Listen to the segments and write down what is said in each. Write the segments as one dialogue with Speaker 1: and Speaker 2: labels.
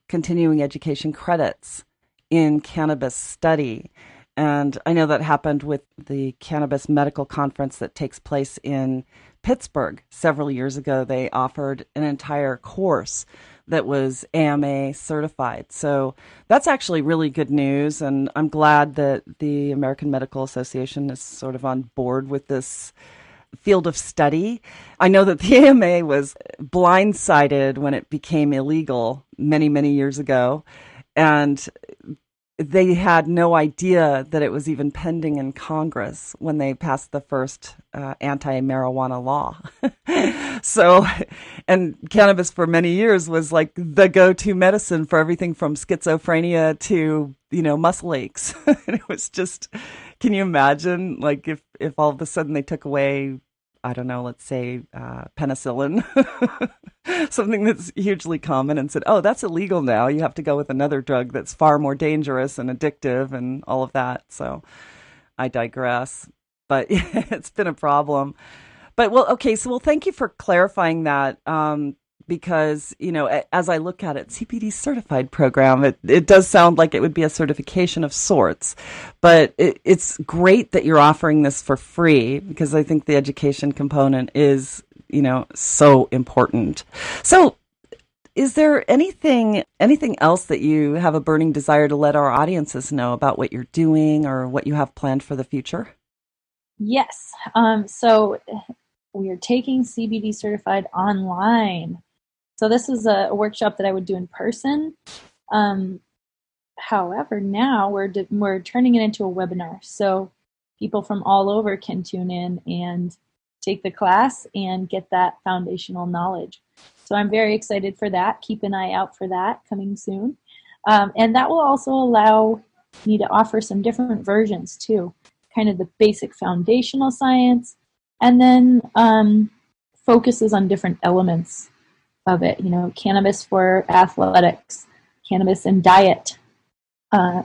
Speaker 1: continuing education credits in cannabis study. And I know that happened with the Cannabis Medical Conference that takes place in Pittsburgh several years ago. They offered an entire course that was AMA certified. So that's actually really good news. And I'm glad that the American Medical Association is sort of on board with this field of study. I know that the AMA was blindsided when it became illegal many, many years ago. And they had no idea that it was even pending in Congress when they passed the first anti-marijuana law. So, and cannabis for many years was like the go-to medicine for everything from schizophrenia to, muscle aches. And it was just, can you imagine, like, if all of a sudden they took away, I don't know, let's say penicillin, something that's hugely common, and said, oh, that's illegal now. You have to go with another drug that's far more dangerous and addictive and all of that. So I digress. But it's been a problem. But, okay, so thank you for clarifying that. Because, as I look at it, CPD certified program, it does sound like it would be a certification of sorts, but it's great that you're offering this for free, because I think the education component is, so important. So is there anything else that you have a burning desire to let our audiences know about what you're doing or what you have planned for the future?
Speaker 2: Yes. So we are taking CBD certified online. So this is a workshop that I would do in person. However, now we're turning it into a webinar. So people from all over can tune in and take the class and get that foundational knowledge. So I'm very excited for that. Keep an eye out for that coming soon. And that will also allow me to offer some different versions too, kind of the basic foundational science, and then focuses on different elements of it. Cannabis for athletics, cannabis and diet,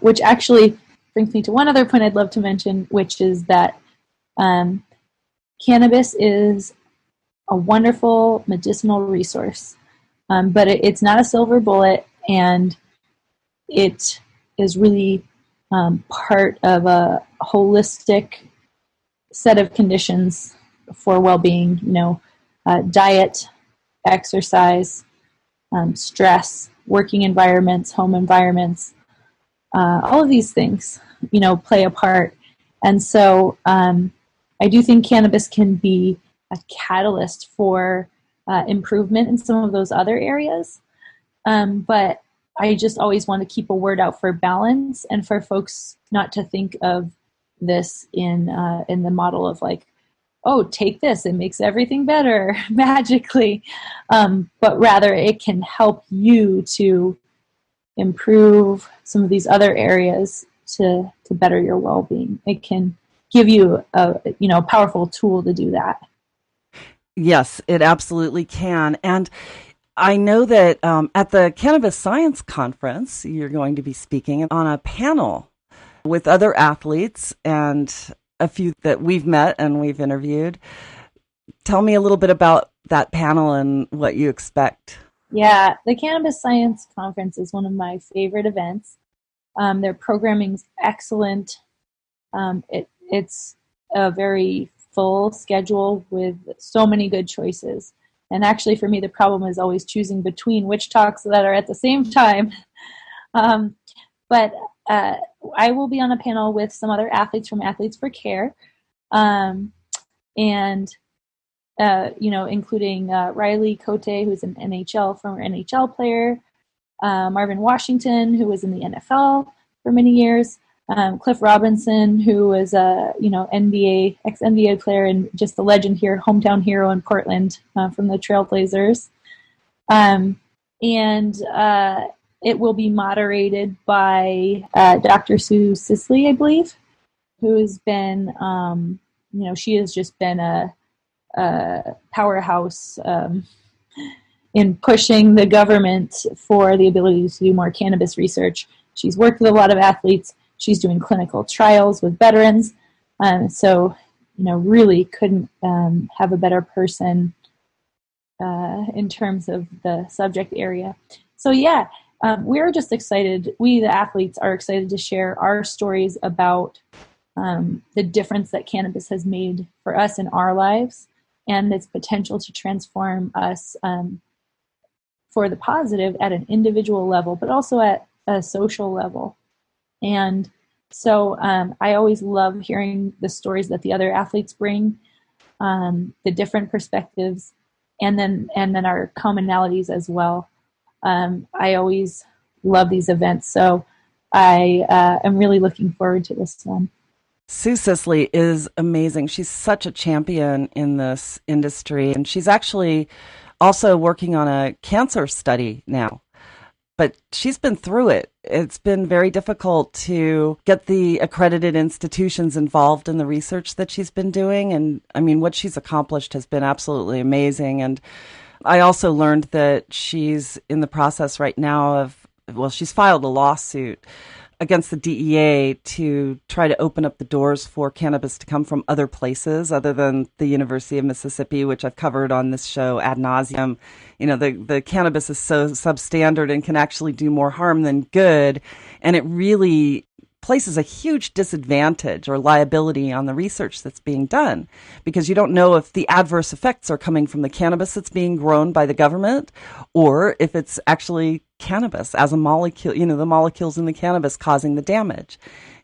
Speaker 2: which actually brings me to one other point I'd love to mention, which is that cannabis is a wonderful medicinal resource, but it's not a silver bullet, and it is really part of a holistic set of conditions for well-being, diet, exercise, stress, working environments, home environments, all of these things, play a part. And so I do think cannabis can be a catalyst for improvement in some of those other areas. But I just always want to keep a word out for balance, and for folks not to think of this in the model of like, oh, take this, it makes everything better magically. But rather it can help you to improve some of these other areas to better your well-being. It can give you a powerful tool to do that.
Speaker 1: Yes, it absolutely can. And I know that at the Cannabis Science Conference, you're going to be speaking on a panel with other athletes and a few that we've met and we've interviewed. Tell me a little bit about that panel and what you expect.
Speaker 2: Yeah, the Cannabis Science Conference is one of my favorite events. Their programming's excellent. It's a very full schedule with so many good choices. And actually, for me, the problem is always choosing between which talks that are at the same time. But I will be on a panel with some other athletes from Athletes for Care, including Riley Cote, who's an former NHL player, Marvin Washington, who was in the NFL for many years, Cliff Robinson, who was a ex-NBA player and just the legend here, hometown hero in Portland from the Trailblazers. It will be moderated by Dr. Sue Sisley, I believe, who has been, she has just been a powerhouse in pushing the government for the ability to do more cannabis research. She's worked with a lot of athletes. She's doing clinical trials with veterans. Really couldn't have a better person in terms of the subject area. So yeah, we're just excited. We, the athletes, are excited to share our stories about the difference that cannabis has made for us in our lives and its potential to transform us for the positive at an individual level, but also at a social level. And so I always love hearing the stories that the other athletes bring, the different perspectives, and then our commonalities as well. I always love these events, so I am really looking forward to this one.
Speaker 1: Sue Sisley is amazing. She's such a champion in this industry, and she's actually also working on a cancer study now. But she's been through it. It's been very difficult to get the accredited institutions involved in the research that she's been doing. And I mean, what she's accomplished has been absolutely amazing. And I also learned that she's in the process right now of, well, she's filed a lawsuit against the DEA to try to open up the doors for cannabis to come from other places other than the University of Mississippi, which I've covered on this show ad nauseum. You know, the cannabis is so substandard and can actually do more harm than good. And it really places a huge disadvantage or liability on the research that's being done, because you don't know if the adverse effects are coming from the cannabis that's being grown by the government or if it's actually cannabis as a molecule, you know, the molecules in the cannabis causing the damage.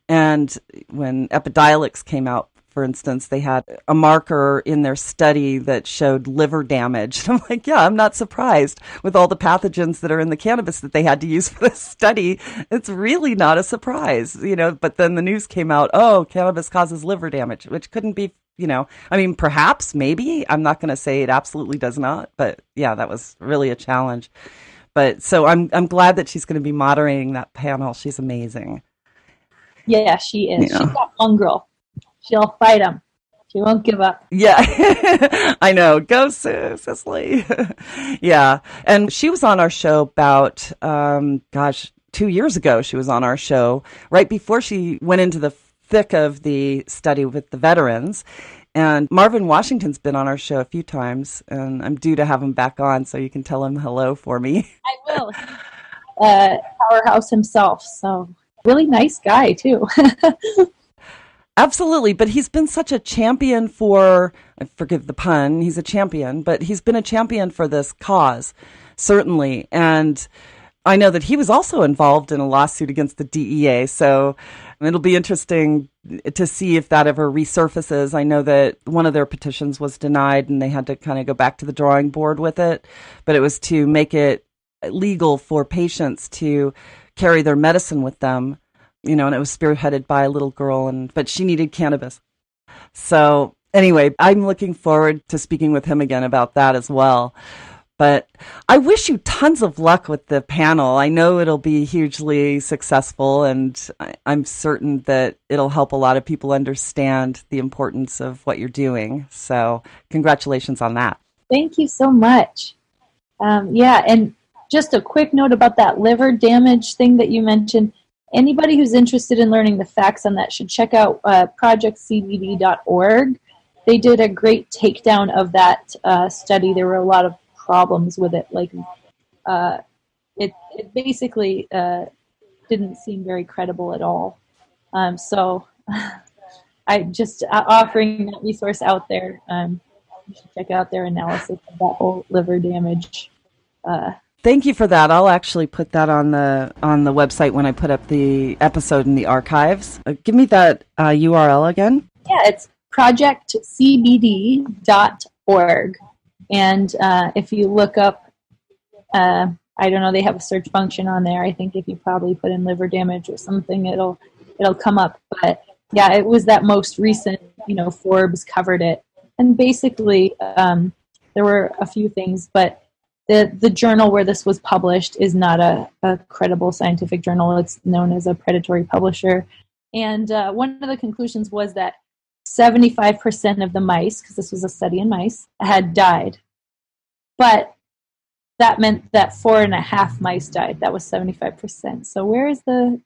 Speaker 1: And when Epidiolex came out, for instance, they had a marker in their study that showed liver damage. And I'm like, yeah, I'm not surprised with all the pathogens that are in the cannabis that they had to use for this study. It's really not a surprise, you know, but then the news came out, oh, cannabis causes liver damage, which couldn't be, you know, I mean, perhaps, maybe. I'm not going to say it absolutely does not, but yeah, that was really a challenge. But so I'm glad that she's going to be moderating that panel. She's amazing.
Speaker 2: Yeah, she is. Yeah. She's that one girl. She'll fight him. She won't give up.
Speaker 1: Yeah, I know. Go, Sue Sisley. Yeah. And she was on our show about, 2 years ago. She was on our show right before she went into the thick of the study with the veterans. And Marvin Washington's been on our show a few times, and I'm due to have him back on, so you can tell him hello for me.
Speaker 2: I will. Powerhouse himself. So really nice guy, too.
Speaker 1: Absolutely, but he's been such a champion for, forgive the pun, he's a champion, but he's been a champion for this cause, certainly. And I know that he was also involved in a lawsuit against the DEA, so it'll be interesting to see if that ever resurfaces. I know that one of their petitions was denied and they had to kind of go back to the drawing board with it, but it was to make it legal for patients to carry their medicine with them. You know, and it was spearheaded by a little girl, but she needed cannabis. So anyway, I'm looking forward to speaking with him again about that as well. But I wish you tons of luck with the panel. I know it'll be hugely successful, and I'm certain that it'll help a lot of people understand the importance of what you're doing. So congratulations on that.
Speaker 2: Thank you so much. Yeah, and just a quick note about that liver damage thing that you mentioned. Anybody who's interested in learning the facts on that should check out projectcbd.org. They did a great takedown of that study. There were a lot of problems with it. Like, it basically didn't seem very credible at all. So I just offering that resource out there. You should check out their analysis of that whole liver damage.
Speaker 1: Thank you for that. I'll actually put that on the website when I put up the episode in the archives. Give me that URL again.
Speaker 2: Yeah, it's projectcbd.org. And if you look up, I don't know, they have a search function on there. I think if you probably put in liver damage or something, it'll come up. But yeah, it was that most recent, Forbes covered it. And basically, there were a few things, but the journal where this was published is not a credible scientific journal. It's known as a predatory publisher. And one of the conclusions was that 75% of the mice, because this was a study in mice, had died. But that meant that 4.5 mice died. That was 75%. So where is the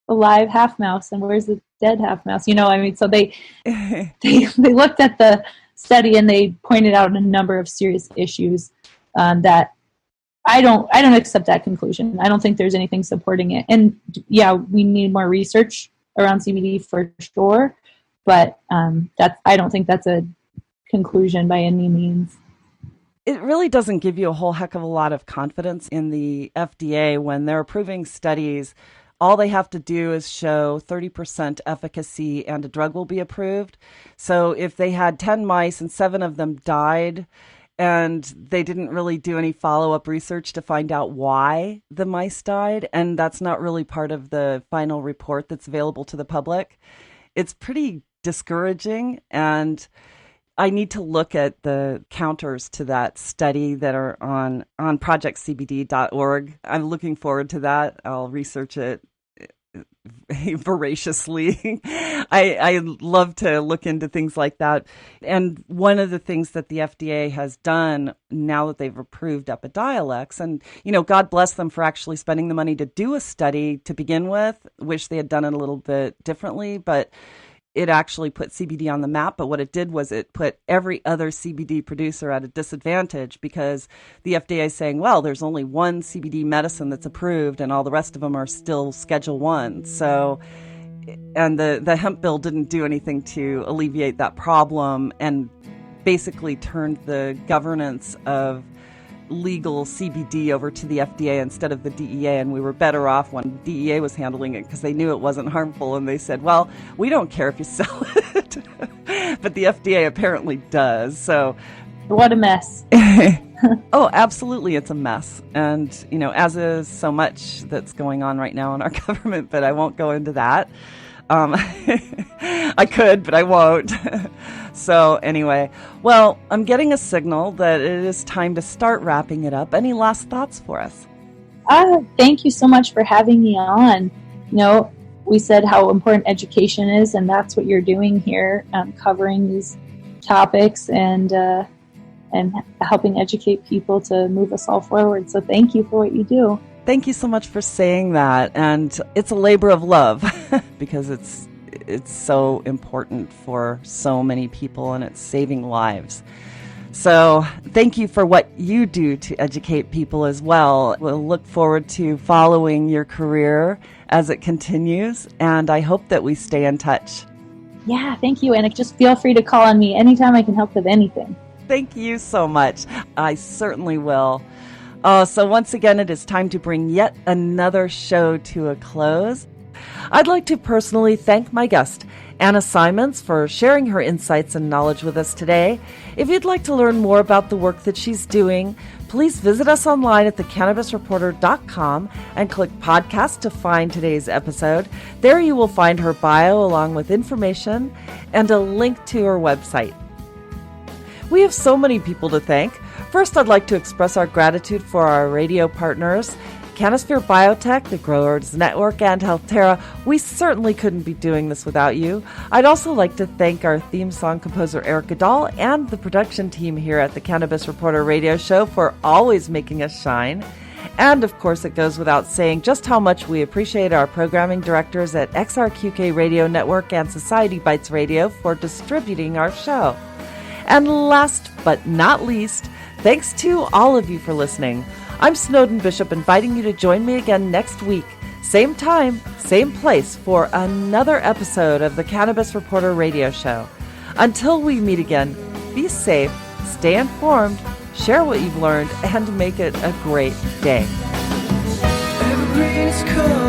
Speaker 2: alive half mouse and where's the dead half mouse? So they looked at the study and they pointed out a number of serious issues that I don't accept that conclusion. I don't think there's anything supporting it. And yeah, we need more research around CBD for sure, but I don't think that's a conclusion by any means.
Speaker 1: It really doesn't give you a whole heck of a lot of confidence in the FDA when they're approving studies. All they have to do is show 30% efficacy and a drug will be approved. So if they had 10 mice and 7 of them died, and they didn't really do any follow-up research to find out why the mice died, and that's not really part of the final report that's available to the public, it's pretty discouraging. And I need to look at the counters to that study that are on projectcbd.org. I'm looking forward to that. I'll research it voraciously. I love to look into things like that. And one of the things that the FDA has done now that they've approved Epidiolex, and, God bless them for actually spending the money to do a study to begin with. Wish they had done it a little bit differently, but it actually put CBD on the map. But what it did was it put every other CBD producer at a disadvantage, because the FDA is saying, well, there's only one CBD medicine that's approved and all the rest of them are still Schedule 1. So, and the hemp bill didn't do anything to alleviate that problem, and basically turned the governance of legal CBD over to the FDA instead of the DEA, and we were better off when DEA was handling it because they knew it wasn't harmful, and they said, well, we don't care if you sell it. But the FDA apparently does. So
Speaker 2: what a mess.
Speaker 1: Oh, absolutely, it's a mess. And, as is so much that's going on right now in our government, but I won't go into that. I could, but I won't. So anyway, well, I'm getting a signal that it is time to start wrapping it up. Any last thoughts for us?
Speaker 2: Thank you so much for having me on. We said how important education is, and that's what you're doing here, covering these topics and helping educate people to move us all forward. So thank you for what you do.
Speaker 1: Thank you so much for saying that. And it's a labor of love because it's so important for so many people, and it's saving lives. So thank you for what you do to educate people as well. We'll look forward to following your career as it continues, and I hope that we stay in touch.
Speaker 2: Yeah, thank you. And just feel free to call on me anytime I can help with anything.
Speaker 1: Thank you so much. I certainly will. So once again, it is time to bring yet another show to a close. I'd like to personally thank my guest, Anna Symonds, for sharing her insights and knowledge with us today. If you'd like to learn more about the work that she's doing, please visit us online at thecannabisreporter.com and click podcast to find today's episode. There you will find her bio along with information and a link to her website. We have so many people to thank. First, I'd like to express our gratitude for our radio partners, Canosphere Biotech, the Growers Network, and HealthTerra. We certainly couldn't be doing this without you. I'd also like to thank our theme song composer Eric Goodall and the production team here at the Cannabis Reporter Radio Show for always making us shine. And of course, it goes without saying just how much we appreciate our programming directors at XRQK Radio Network and Society Bites Radio for distributing our show. And last but not least, thanks to all of you for listening. I'm Snowden Bishop, inviting you to join me again next week, same time, same place, for another episode of the Cannabis Reporter Radio Show. Until we meet again, be safe, stay informed, share what you've learned, and make it a great day. Evergreen is cool.